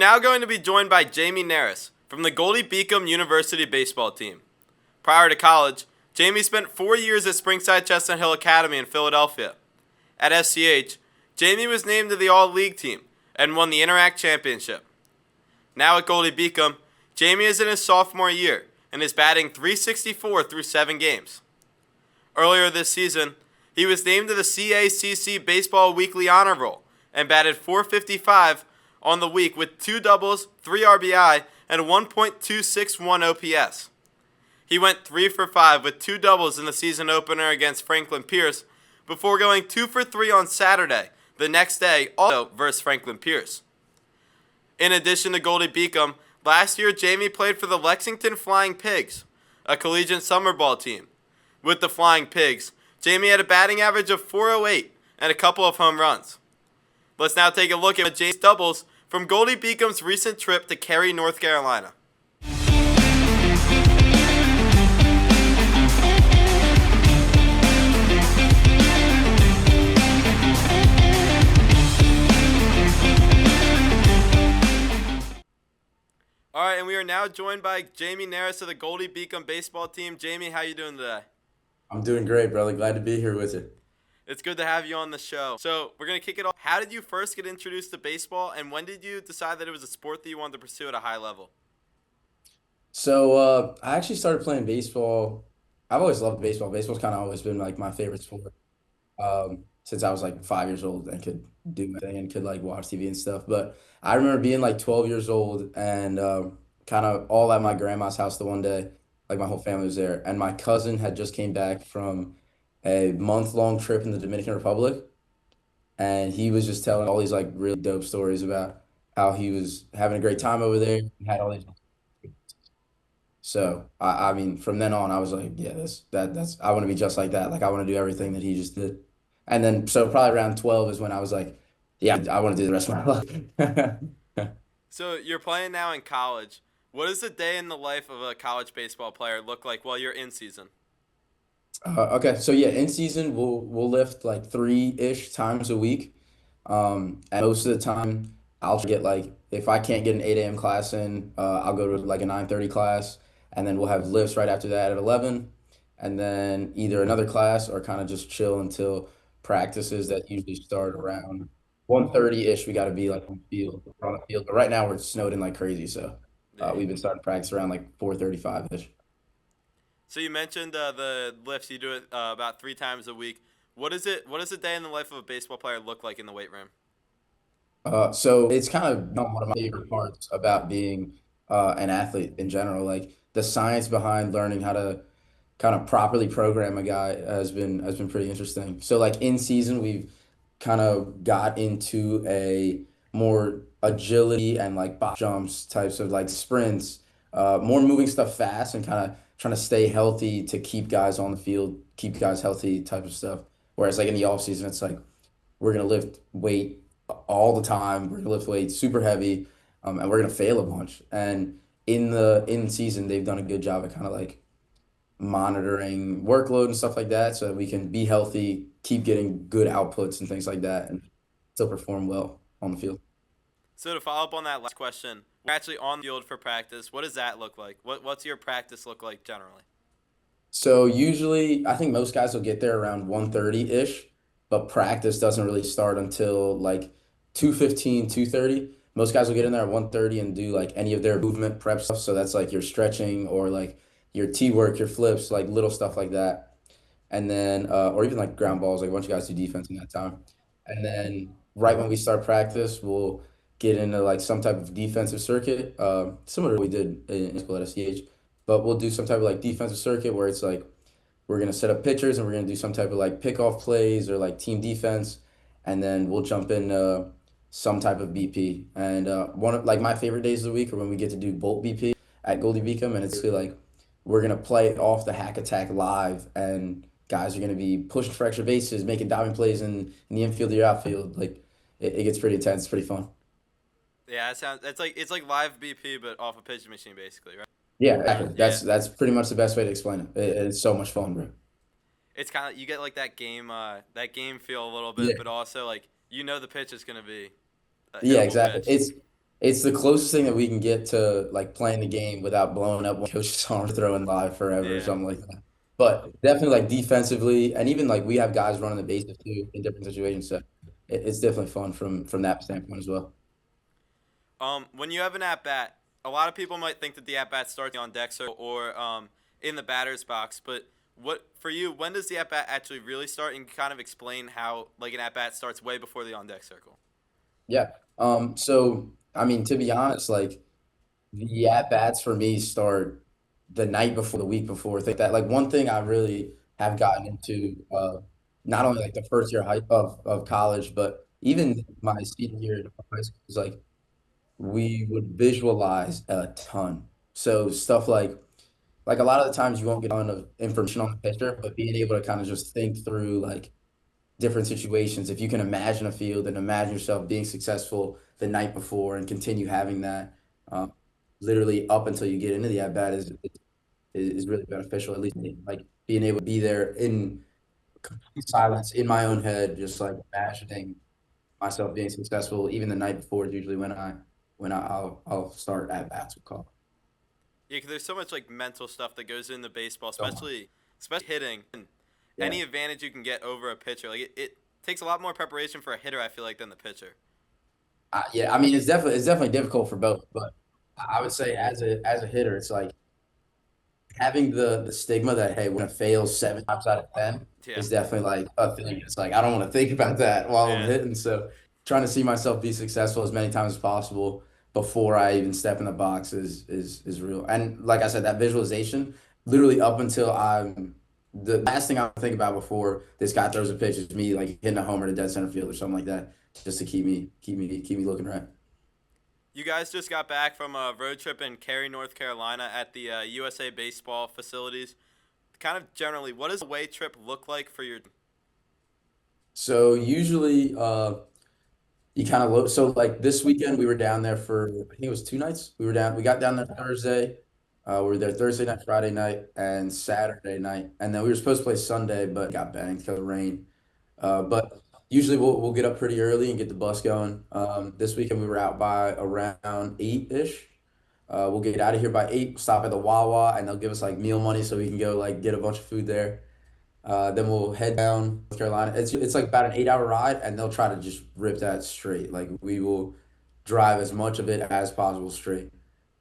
Now going to be joined by Jamie Neris from the Goldey-Beacom University baseball team. Prior to college, Jamie spent 4 years at Springside Chestnut Hill Academy in Philadelphia. At SCH, Jamie was named to the All-League team and won the Interact Championship. Now at Goldey-Beacom, Jamie is in his sophomore year and is batting .364 through 7 games. Earlier this season, he was named to the CACC Baseball Weekly Honor Roll and batted .455 on the week with 2 doubles, 3 RBI, and 1.261 OPS. He went 3 for 5 with 2 doubles in the season opener against Franklin Pierce before going 2 for 3 on Saturday, the next day, also versus Franklin Pierce. In addition to Goldey-Beacom, last year Jamie played for the Lexington Flying Pigs, a collegiate summer ball team. With the Flying Pigs, Jamie had a batting average of .408 and a couple of home runs. Let's now take a look at Jamie's doubles from Goldey-Beacom's recent trip to Cary, North Carolina. All right, and we are now joined by Jamie Neris of the Goldey-Beacom Baseball team. Jamie, how you doing today? I'm doing great, brother. Glad to be here with you. It's good to have you on the show. So we're going to kick it off. How did you first get introduced to baseball, and when did you decide that it was a sport that you wanted to pursue at a high level? I actually started playing baseball. I've always loved baseball. Baseball's kind of always been like my favorite sport since I was like 5 years old and could do my thing and could like watch TV and stuff. But I remember being like 12 years old and kind of all at my grandma's house the one day, like my whole family was there, and my cousin had just came back from a month-long trip in the Dominican Republic, and he was just telling all these like really dope stories about how he was having a great time over there and had all these. So I mean, from then on, I was like, yeah, that's I want to be just like that. Like I want to do everything that he just did. And then so probably around 12 is when I was like, yeah, I want to do the rest of my life. So you're playing now in college. What does a day in the life of a college baseball player look like while you're in season? Okay, so yeah, in season we'll lift like 3-ish times a week. And most of the time I'll get like if I can't get an 8 a.m. class in, I'll go to like a 9:30 class, and then we'll have lifts right after that at 11, and then either another class or kind of just chill until practices that usually start around 1:30-ish. We got to be like on the field. But right now we're snowed in like crazy, so Yeah. we've been starting practice around like 4:35-ish. So you mentioned the lifts. You do it about 3 times a week. What is it? What does a day in the life of a baseball player look like in the weight room? So it's kind of one of my favorite parts about being an athlete in general. Like the science behind learning how to kind of properly program a guy has been pretty interesting. So like in season, we've kind of got into a more agility and like box jumps types of like sprints, more moving stuff fast and kind of trying to stay healthy to keep guys on the field, keep guys healthy type of stuff. Whereas like in the off season, it's like we're gonna lift weight all the time. We're gonna lift weight super heavy, and we're gonna fail a bunch. And in season, they've done a good job of kind of like monitoring workload and stuff like that, so that we can be healthy, keep getting good outputs and things like that, and still perform well on the field. So to follow up on that last question, we're actually on the field for practice. What does that look like? What's your practice look like generally? So usually, I think most guys will get there around 1:30-ish, but practice doesn't really start until like 2:15, 2:30. Most guys will get in there at 1:30 and do like any of their movement prep stuff. So that's like your stretching or like your T work, your flips, like little stuff like that. And then or even like ground balls, like a bunch of guys do defense in that time. And then right when we start practice, we'll get into like some type of defensive circuit, similar to what we did in school at SCH. But we'll do some type of like defensive circuit where it's like we're gonna set up pitchers and we're gonna do some type of like pickoff plays or like team defense, and then we'll jump in some type of BP. And one of like my favorite days of the week are when we get to do Bolt BP at Goldey-Beacom, and it's really like we're gonna play off the hack attack live, and guys are gonna be pushing for extra bases, making diving plays in the infield or your outfield. Like it gets pretty intense, pretty fun. Yeah, it sounds. It's like live BP, but off a pitching machine, basically, right? Yeah, exactly. Yeah. That's pretty much the best way to explain it. It's so much fun, bro. It's kind of you get like that game feel a little bit, Yeah. but also like the pitch is gonna be a Yeah, hittable exactly. pitch. It's It's the closest thing that we can get to like playing the game without blowing up one coach's arm throwing live forever or Yeah. something like that. But definitely like defensively, and even like we have guys running the bases too in different situations. So it's definitely fun from that standpoint as well. When you have an at bat, a lot of people might think that the at bat starts on deck circle or in the batter's box. But what for you? When does the at bat actually really start? And kind of explain how like an at bat starts way before the on deck circle. Yeah. So I mean, to be honest, like the at bats for me start the night before, the week before, think that like one thing I really have gotten into, not only like the first year of college, but even my senior year in high school is like we would visualize a ton. So stuff like a lot of the times you won't get a ton of information on the pitcher, but being able to kind of just think through like different situations. If you can imagine a field and imagine yourself being successful the night before and continue having that um, literally up until you get into the at bat is really beneficial. At least like being able to be there in complete silence in my own head, just like imagining myself being successful. Even the night before is usually I'll start at bats with call. Yeah, 'cause there's so much like mental stuff that goes into baseball, So much. especially hitting. And Yeah. any advantage you can get over a pitcher, like it takes a lot more preparation for a hitter, I feel like, than the pitcher. Yeah, I mean it's definitely difficult for both, but I would say as a hitter, it's like having the stigma that hey, we're gonna fail 7 times out of 10 Yeah, is definitely like a thing. It's like I don't want to think about that while I'm yeah. hitting. So trying to see myself be successful as many times as possible before I even step in the box is real. And like I said, that visualization, literally up until I'm the last thing I think about before this guy throws a pitch is me like hitting a homer to dead center field or something like that, just to keep me looking right. You guys just got back from a road trip in Cary, North Carolina at the USA Baseball facilities. Kind of generally, what does a away trip look like for your? So usually, you kind of so like this weekend we were down there for I think it was 2 nights. We got down there Thursday. We were there Thursday night, Friday night, and Saturday night, and then we were supposed to play Sunday, but got banged because of rain. But usually we'll get up pretty early and get the bus going. This weekend we were out by around 8-ish. We'll get out of here by 8, stop at the Wawa, and they'll give us like meal money so we can go like get a bunch of food there. Then we'll head down North Carolina. It's like about an 8 hour ride, and they'll try to just rip that straight. Like we will drive as much of it as possible straight.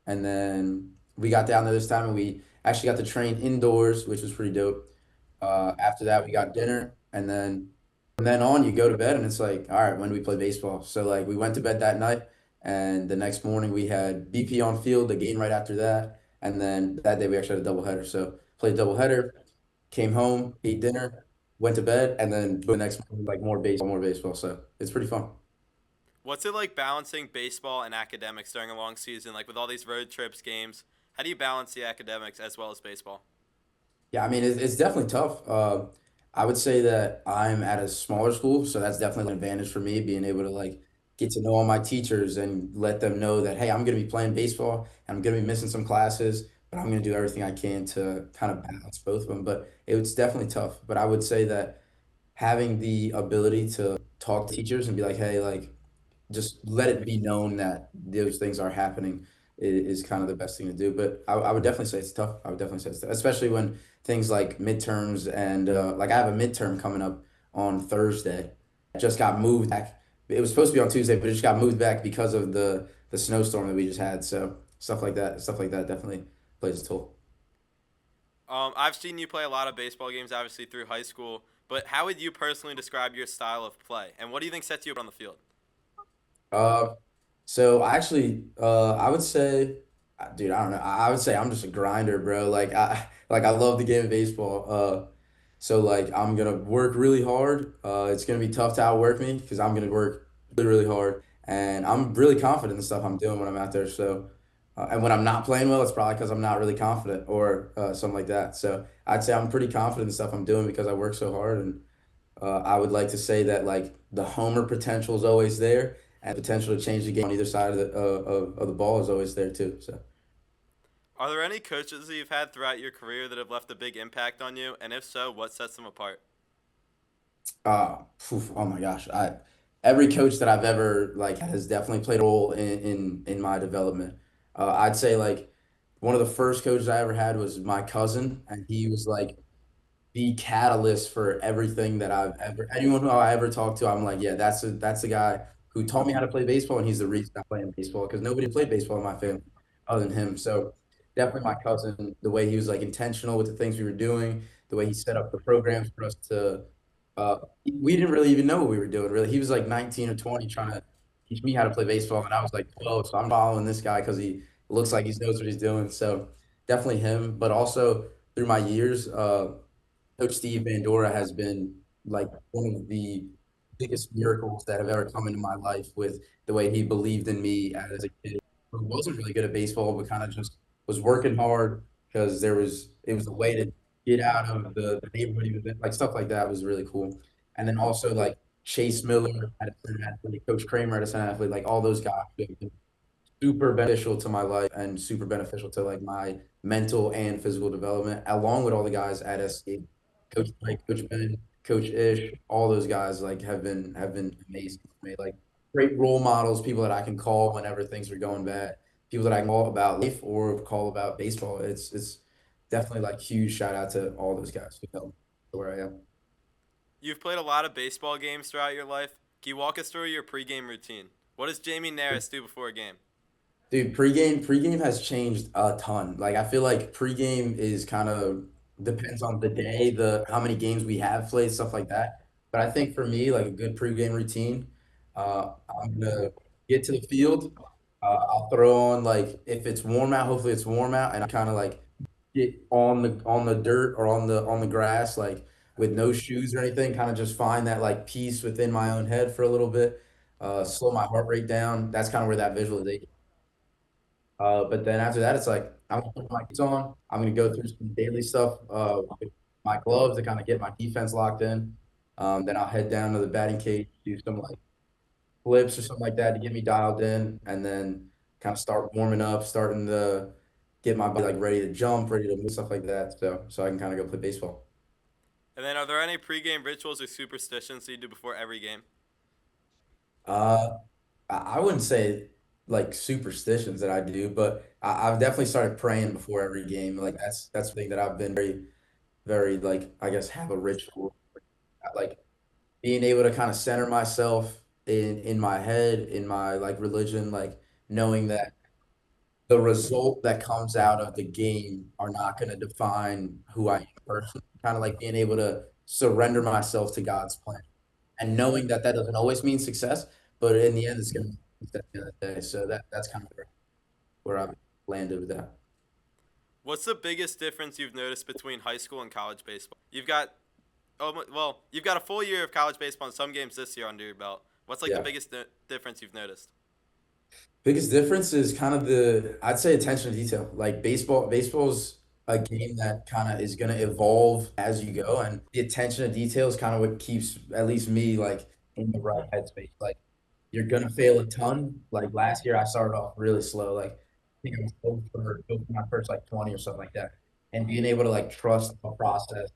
And then we got down there this time, and we actually got to train indoors, which was pretty dope. After that, we got dinner, and then from then on, you go to bed, and it's like, all right, when do we play baseball? So like we went to bed that night, and the next morning we had BP on field, the game right after that, and then that day we actually had a doubleheader. So played a doubleheader, came home, ate dinner, went to bed, and then the next morning, like more baseball. So it's pretty fun. What's it like balancing baseball and academics during a long season, like with all these road trips, games? How do you balance the academics as well as baseball? Yeah, I mean, it's definitely tough. I would say that I'm at a smaller school, so that's definitely an advantage for me, being able to like get to know all my teachers and let them know that, hey, I'm going to be playing baseball and I'm going to be missing some classes, but I'm going to do everything I can to kind of balance both of them. But it's definitely tough. But I would say that having the ability to talk to teachers and be like, hey, like, just let it be known that those things are happening is kind of the best thing to do. But I would definitely say it's tough. I would definitely say it's tough, especially when things like midterms and like I have a midterm coming up on Thursday. It just got moved back. It was supposed to be on Tuesday, but it just got moved back because of the snowstorm that we just had. So stuff like that definitely plays a toll. I've seen you play a lot of baseball games, obviously through high school. But how would you personally describe your style of play, and what do you think sets you up on the field? Uh, so I would say, dude, I don't know. I would say I'm just a grinder, bro. I love the game of baseball. So like I'm gonna work really hard. It's gonna be tough to outwork me because I'm gonna work really hard, and I'm really confident in the stuff I'm doing when I'm out there. So, and when I'm not playing well, it's probably because I'm not really confident or something like that. So I'd say I'm pretty confident in the stuff I'm doing because I work so hard and. I would like to say that like the homer potential is always there, and potential to change the game on either side of of the ball is always there too. So, Are there any coaches that you've had throughout your career that have left a big impact on you, and if so, what sets them apart? oh my gosh, I every coach that I've ever like has definitely played a role in in my development. I'd say like one of the first coaches I ever had was my cousin, and he was like the catalyst for everything that I've ever anyone who I ever talked to. I'm like, yeah, that's the guy who taught me how to play baseball, and he's the reason I'm playing baseball because nobody played baseball in my family other than him. So definitely my cousin, the way he was like intentional with the things we were doing, the way he set up the programs for us to. We didn't really even know what we were doing. Really, he was like 19 or 20 trying to teach me how to play baseball, and I was like 12, so I'm following this guy because he looks like he knows what he's doing. So definitely him, but also through my years. Coach Steve Bandora has been like one of the biggest miracles that have ever come into my life with the way he believed in me as a kid who wasn't really good at baseball, but kind of just was working hard because it was a way to get out of the neighborhood he was in, like stuff like that was really cool. And then also like Chase Miller at a center athlete, Coach Kramer at a center athlete, like all those guys super beneficial to my life and super beneficial to like my mental and physical development, along with all the guys at SC, Coach Mike, Coach Ben, Coach Ish, all those guys like have been amazing for me. Like great role models, people that I can call whenever things are going bad, people that I can call about life or call about baseball. It's definitely like huge shout out to all those guys who helped me to where I am. You've played a lot of baseball games throughout your life. Can you walk us through your pregame routine? What does Jamie Neris do before a game? Dude, pregame has changed a ton. Like I feel like pregame is kind of depends on the day, the how many games we have played, stuff like that. But I think for me, like a good pregame routine, I'm gonna get to the field. I'll throw on like if it's warm out, hopefully it's warm out, and I kind of like get on the dirt or on the grass, like with no shoes or anything, kind of just find that like peace within my own head for a little bit, slow my heart rate down. That's kind of where that visualization. But then after that, it's like I'm gonna put my cleats on. I'm gonna go through some daily stuff with my gloves to kind of get my defense locked in. Then I'll head down to the batting cage, do some like flips or something like that to get me dialed in, and then kind of start warming up, starting to get my body like ready to jump, ready to move, stuff like that. So I can kind of go play baseball. And then, are there any pregame rituals or superstitions that you do before every game? Uh, I wouldn't say like superstitions that I do, but I've definitely started praying before every game. Like that's the thing that I've been very like I guess have a ritual like being able to kind of center myself in my head in my like religion like knowing that the result that comes out of the game are not going to define who I am personally, kind of like being able to surrender myself to God's plan and knowing that that doesn't always mean success, but in the end it's going to be success at the end of the day. So that's kind of where I've landed with that. What's the biggest difference you've noticed between high school and college baseball? You've got a full year of college baseball and some games this year under your belt. What's like the Yeah. biggest difference you've noticed? Biggest difference is kind of I'd say attention to detail. Like baseball's a game that kind of is going to evolve as you go, and the attention to detail is kind of what keeps at least me like in the right headspace. Like you're gonna fail a ton. Like last year, I started off really slow. Like I think I was over my first like 20 or something like that, and being able to like trust the process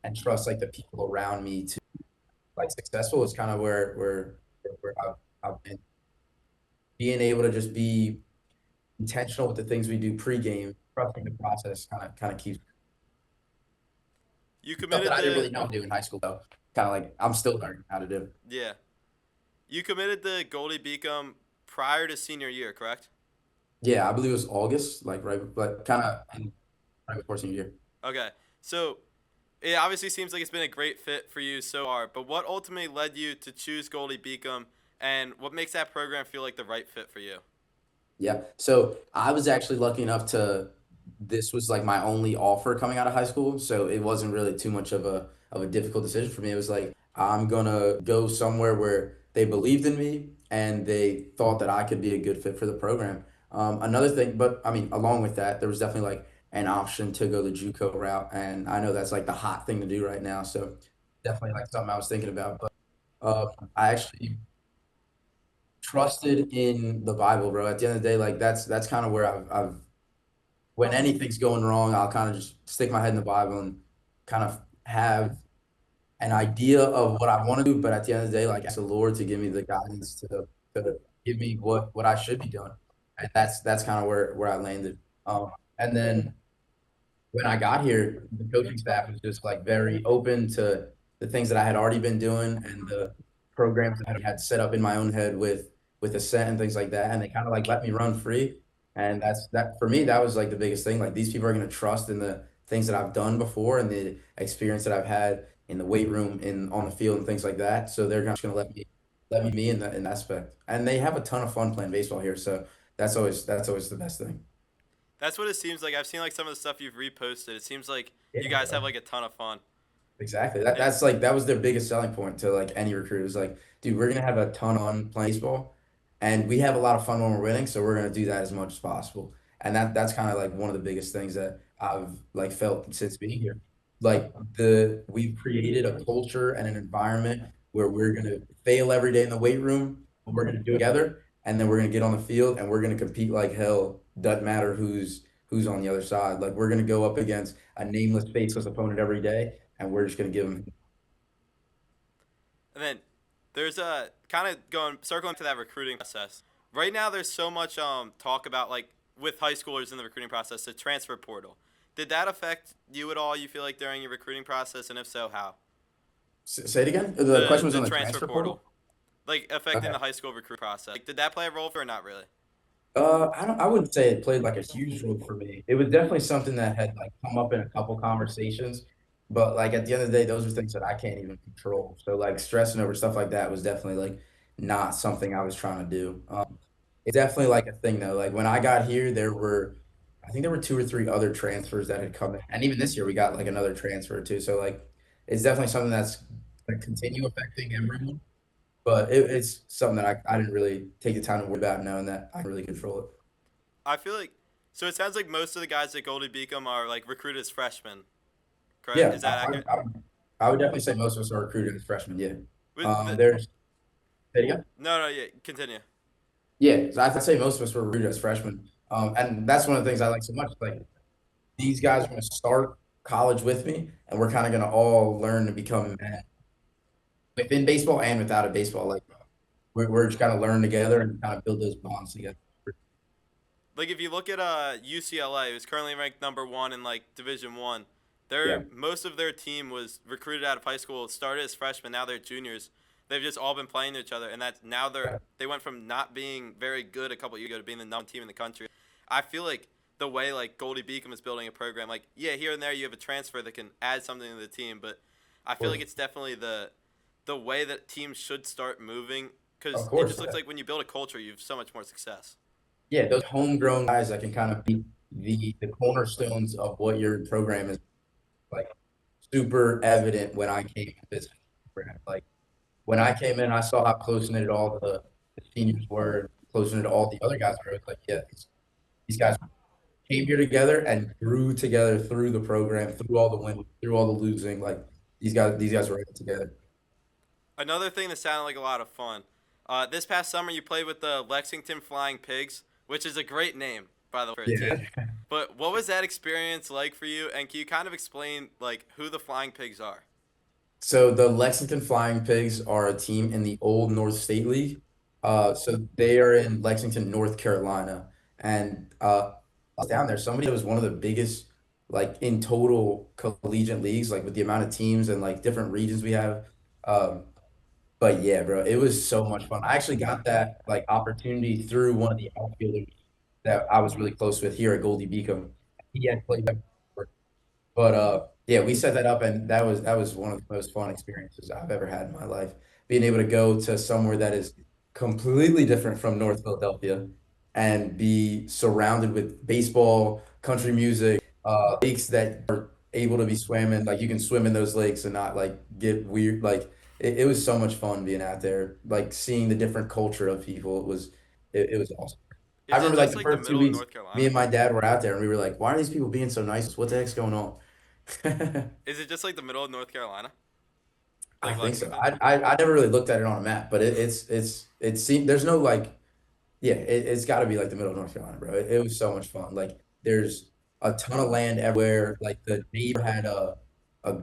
and trust like the people around me to like successful is kind of where I've been being able to just be intentional with the things we do pregame, trusting the process kind of keeps You stuff that committed I didn't the really know how to do in high school though. Kind of like I'm still learning how to do. yeah. You committed the Goldey-Beacom prior to senior year, correct? Yeah, I believe it was August, like kind of right before senior year. Okay. So it obviously seems like it's been a great fit for you so far, but what ultimately led you to choose Goldey-Beacom and what makes that program feel like the right fit for you? Yeah. So I was actually lucky enough this was like my only offer coming out of high school. So it wasn't really too much of a difficult decision for me. It was like, I'm gonna go somewhere where they believed in me and they thought that I could be a good fit for the program. Another thing, but I mean, along with that, there was definitely like an option to go the JUCO route. And I know that's like the hot thing to do right now. So definitely like something I was thinking about. But I actually trusted in the Bible, bro. At the end of the day, like that's kind of where I've when anything's going wrong, I'll kind of just stick my head in the Bible and kind of have an idea of what I want to do. But at the end of the day, like ask the Lord to give me the guidance to give me what I should be doing. and that's kind of where I landed. And then when I got here, the coaching staff was just like very open to the things that I had already been doing and the programs that I had set up in my own head with Ascent and things like that. And they kind of like let me run free. And that's that for me, that was like the biggest thing. Like these people are gonna trust in the things that I've done before and the experience that I've had in the weight room, in on the field and things like that. So they're just gonna let me be in that aspect. And they have a ton of fun playing baseball here. So that's always the best thing. That's what it seems like. I've seen like some of the stuff you've reposted. It seems like you Yeah, guys have bro. like a ton of fun. Exactly. And That's like that was their biggest selling point to like any recruiters. Like, dude, we're gonna have a ton on playing baseball, and we have a lot of fun when we're winning, so we're gonna do that as much as possible. And that's kind of like one of the biggest things that I've like felt since being here. Like we've created a culture and an environment where we're gonna fail every day in the weight room, but we're gonna do it together, and then we're gonna get on the field and we're gonna compete like hell. Doesn't matter who's on the other side. Like we're gonna go up against a nameless, faceless opponent every day and we're just going to give them. then there's a kind of going circling to that recruiting process. Right now, there's so much talk about like with high schoolers in the recruiting process, the transfer portal. Did that affect you at all? You feel like during your recruiting process, and if so, how? Say it again. The The question was the on the transfer transfer portal, portal. like affecting Okay. the high school recruit process. Like, did that play a role for or not really? I don't. I wouldn't say it played like a huge role for me. It was definitely something that had like come up in a couple conversations, but like at the end of the day, those are things that I can't even control. So like stressing over stuff like that was definitely like not something I was trying to do. It's definitely like a thing though. Like when I got here, I think there were two or three other transfers that had come in, and even this year we got like another transfer too. So like it's definitely something that's going to continue affecting everyone. But it's something that I didn't really take the time to worry about knowing that I can really control it. I feel like so. It sounds like most of the guys at Goldey-Beacom are like recruited as freshmen. Correct? Yeah, Is that accurate? I would definitely say most of us are recruited as freshmen. Yeah. With the There's, say it again? no, no, yeah. Continue. Yeah, so I'd say most of us were recruited as freshmen. And that's one of the things I like so much. Like these guys are going to start college with me, and we're kind of going to all learn to become men within baseball and without a baseball. Like we're just going to learn together and kind of build those bonds together. Like if you look at UCLA, who's currently ranked number one in like Division One, Yeah. their most of their team was recruited out of high school, started as freshmen, now they're juniors. They've just all been playing each other, and that's now they went from not being very good a couple years ago to being the number one team in the country. I feel like the way like Goldey-Beacom is building a program, like yeah, here and there you have a transfer that can add something to the team, but I feel like it's definitely the way that teams should start moving Of because it course. just looks like when you build a culture, you have so much more success. Yeah, those homegrown guys that can kind of be the cornerstones of what your program is like super evident when I came to this program. Like when I came in, I saw how close knit all the seniors were, close knit all the other guys were. It's like, yeah, these guys came here together and grew together through the program, through all the winning, through all the losing. Like these guys were in it together. Another thing that sounded like a lot of fun. This past summer, you played with the Lexington Flying Pigs, which is a great name, by the way, for a Yeah. team. But what was that experience like for you? And can you kind of explain like who the Flying Pigs are? So the Lexington Flying Pigs are a team in the old North State League. So they are in Lexington, North Carolina, and I was down there. Somebody that was one of the biggest, like in total collegiate leagues, like with the amount of teams and like different regions we have. Um, but yeah, bro, it was so much fun. I actually got that like opportunity through one of the outfielders that I was really close with here at Goldey-Beacom. He had played but yeah, we set that up, and that was one of the most fun experiences I've ever had in my life. Being able to go to somewhere that is completely different from North Philadelphia and be surrounded with baseball, country music, lakes that are able to be swam in. Like you can swim in those lakes and not like get weird. Like it was so much fun being out there, like seeing the different culture of people. It was awesome. I Is it remember like just the like the first two middle of weeks, North me Carolina? and my dad were out there and we were like, why are these people being so nice? What the heck's going on? Is it just like the middle of North Carolina, I like think so. Lexington? I never really looked at it on a map, but it seemed there's no like yeah, it's got to be like the middle of North Carolina, bro. It was so much fun. Like there's a ton of land everywhere. Like the neighbor had a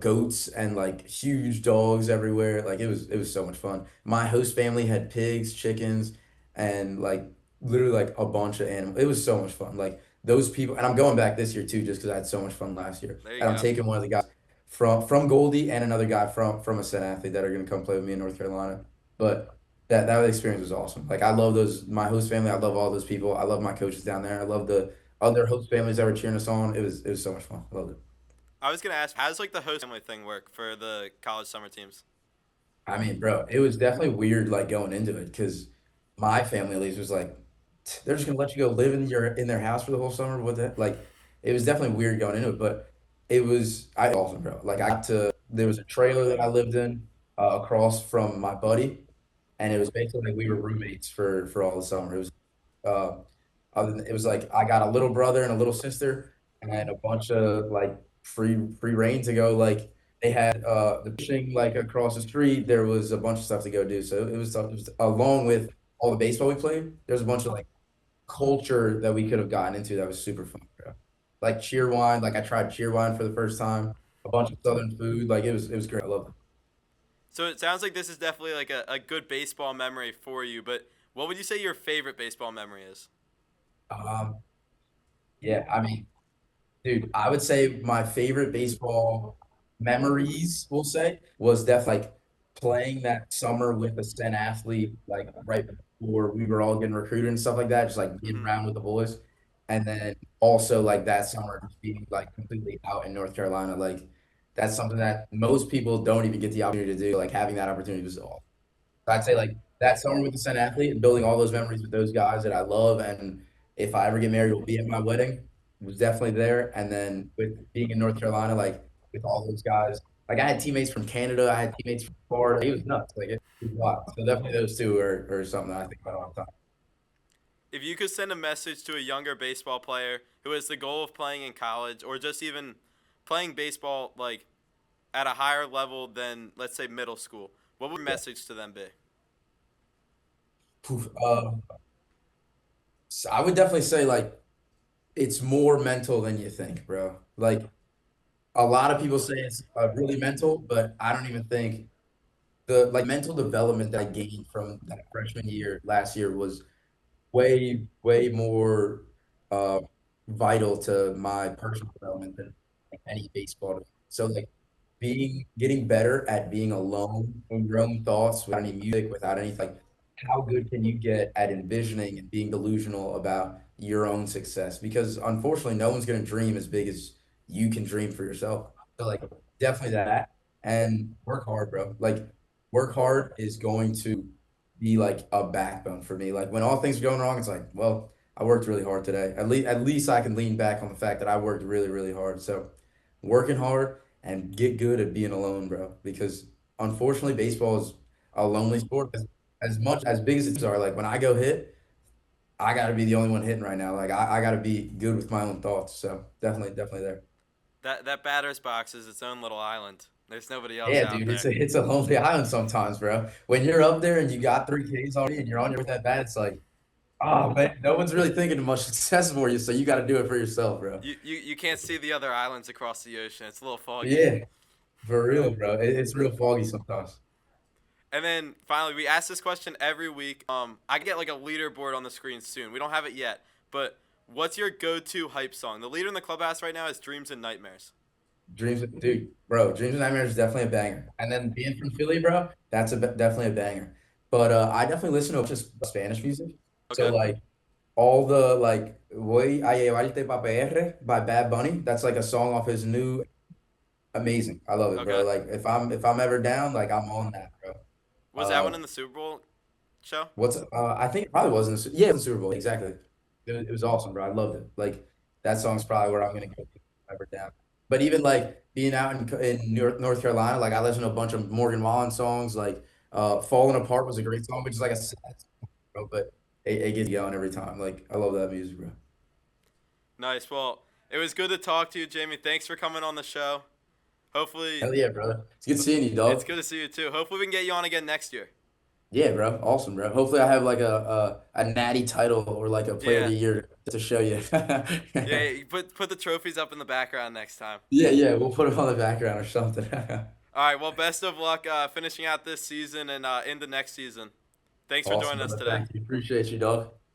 goats and like huge dogs everywhere. Like it was so much fun. My host family had pigs, chickens, and like literally like a bunch of animals. It was so much fun. Like those people, and I'm going back this year too, just because I had so much fun last year. There you And I'm go. taking one of the guys from Goldie and another guy from a Sen athlete that are gonna come play with me in North Carolina. But that experience was awesome. Like I love those my host family. I love all those people. I love my coaches down there. I love the other host families that were cheering us on. It was so much fun. I loved it. I was gonna ask, how does like the host family thing work for the college summer teams? I mean, bro, it was definitely weird like going into it because my family at least was like, they're just gonna let you go live in their house for the whole summer. What the like it was definitely weird going into it, but it was I awesome, bro. Like I got to there was a trailer that I lived in across from my buddy, and it was basically like we were roommates for all the summer. It was uh it was like I got a little brother and a little sister and a bunch of like free reign to go like they had the fishing like across the street. There was a bunch of stuff to go do. So it was along with all the baseball we played, there's a bunch of like culture that we could have gotten into that was super fun, bro. Like cheer wine, like I tried cheer wine for the first time, a bunch of southern food, like it was great. I loved it. So it sounds like this is definitely like a good baseball memory for you. But what would you say your favorite baseball memory is? Um, yeah, I mean, dude, I would say my favorite baseball memories, we'll say, was definitely like playing that summer with a Sten athlete, like right before we were all getting recruited and stuff like that, just like being Hmm. around with the boys. And then also like that summer just being like completely out in North Carolina. Like that's something that most people don't even get the opportunity to do. Like having that opportunity was awesome. I'd say like that summer with the Sun athlete and building all those memories with those guys that I love. And if I ever get married, will be at my wedding. Was definitely there. And then with being in North Carolina, like with all those guys, like I had teammates from Canada, I had teammates from Florida. It was nuts. Like it was wild. So definitely those two are something that I think about all the time. If you could send a message to a younger baseball player who has the goal of playing in college or just even playing baseball like at a higher level than let's say middle school, what would your Yeah. message to them be? Poof. So I would definitely say like it's more mental than you think, bro. Like a lot of people say it's really mental, but I don't even think the like mental development that I gained from that freshman year last year was way more uh vital to my personal development than like any baseball. So like getting better at being alone in your own thoughts without any music, without any like how good can you get at envisioning and being delusional about your own success? Because unfortunately no one's gonna dream as big as you can dream for yourself. So like definitely that and work hard, bro. Like work hard is going to be like a backbone for me. Like when all things are going wrong, it's like, well, I worked really hard today. At least I can lean back on the fact that I worked really hard. So working hard and get good at being alone, bro. Because unfortunately, baseball is a lonely sport. As much as big as it are, like when I go hit, I got to be the only one hitting right now. Like I got to be good with my own thoughts. So definitely there. That batter's box is its own little island. There's nobody else Yeah, out dude, there. it's a lonely island sometimes, bro. When you're up there and you got 3 Ks already and you're on your with that bat, it's like, oh man, no one's really thinking of much success for you, so you got to do it for yourself, bro. You can't see the other islands across the ocean. It's a little foggy. Yeah, for real, bro. It's real foggy sometimes. And then finally, we ask this question every week. I get like a leaderboard on the screen soon. We don't have it yet, but what's your go-to hype song? The leader in the clubhouse right now is "Dreams and Nightmares." Dude, bro, Dreams and Nightmares is definitely a banger. And then being from Philly, bro, that's definitely a banger. But I definitely listen to just Spanish music. So Okay. like all the like Voy a llevarte pa PR by Bad Bunny. That's like a song off his new amazing. I love it, bro. Okay. Like if I'm ever down, like I'm on that, bro. Was that Uh one in the Super Bowl show? what's I think it probably was in the yeah, it was the Super Bowl, exactly. It was awesome, bro. I loved it. Like that song's probably where I'm gonna go if I'm ever down. But even like being out in North Carolina, like I listen to a bunch of Morgan Wallen songs, like Falling Apart was a great song, which is like a sad song, bro, but it gets you going every time. Like I love that music, bro. Nice. Well, it was good to talk to you, Jamie. Thanks for coming on the show. Hopefully, Hell yeah, brother. It's good seeing you, it's dog. good to see you too. Hopefully, we can get you on again next year. Yeah, bro. Awesome, bro. Hopefully I have like a natty title or like a player of Yeah. the year to show you. Yeah. You put the trophies up in the background next time. Yeah, we'll put him on the background or something. All right. Well, best of luck finishing out this season and into next season. Thanks for Awesome, joining us brother. today. Thank you. Appreciate you, dog.